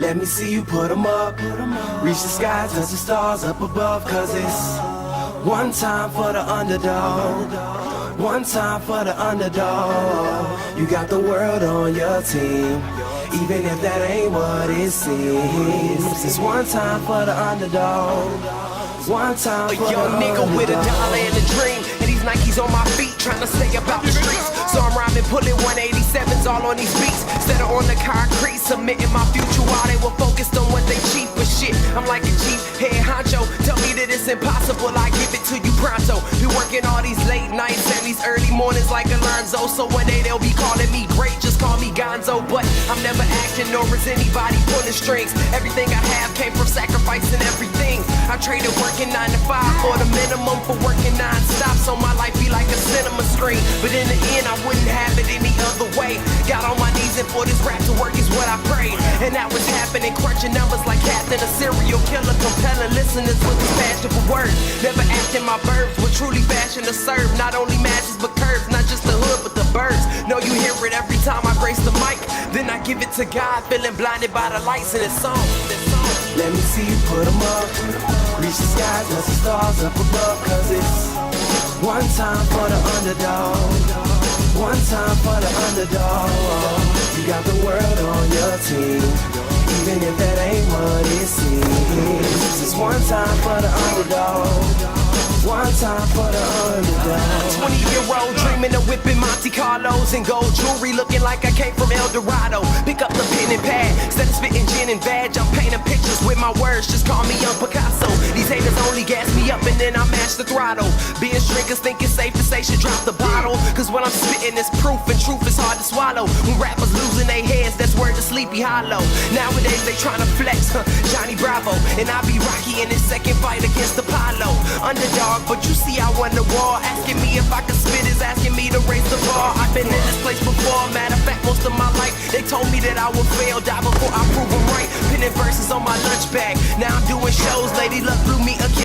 Let me see you put 'em up. Reach the sky, touch the stars up above. Cause it's one time for the underdog. One time for the underdog. You got the world on your team, even if that ain't what it seems. It's one time for the underdog. One time for a young nigga with a dollar and a dream, and these Nikes on my feet, trying to stay about the streets. So I'm rhyming, pulling 187s all on these beats, instead of on the concrete, submitting my future while they were focused on what they cheap. But shit, I'm like a cheap head honcho. Tell me that it's impossible, I give it to you pronto. Been working all these late nights and these early mornings like Alonzo. So one day they'll be calling me great, just call me Gonzo. But I'm never acting, nor is anybody pulling strings. Everything I have came from sacrificing everything. I traded working 9 to 5 for the minimum for working non-stop, so my life be like a cinema screen. But in the end, I wouldn't have it any other way. Got on my knees and for this rap to work is what I prayed. And that was happening, crunching numbers like Captain, a serial killer, compelling listeners with his passion for words. Never acting my verbs, but truly fashion to serve. Not only matches but curves, not just the hood but the birds. Know you hear it every time I grace the mic. Then I give it to God, feeling blinded by the lights in this song. Let me see you put 'em up. Reach the skies, touch the stars up above. Cause it's one time for the underdog. One time for the underdog. You got the world on your team, even if that ain't what it seems. It's one time for the underdog. One time for the underdog. 20-year-old dreaming of whipping Monte Carlos and gold jewelry, looking like I came from El Dorado. Pick up the pen and pad, instead of spitting gin and vag, I'm painting pictures with my words, just call me Young Picasso. These haters only gas me up and then I mash the throttle. Being strickers think it's safe to say should drop the bottle, cause when I'm spitting it's proof, and truth is hard to swallow. When rappers losing their heads, that's word to Sleepy Hollow. Nowadays they tryna flex, Johnny Bravo, and I be Rocky in his second fight against Apollo. Underdog, but you see I won the war. Asking me if I could spit is asking me to raise the bar. I've been in this place before, matter of fact most of my life. They told me that I would fail, die before I prove them right. Pinning verses on my lunch bag, now I'm doing shows. Lady Luck blew me a kiss.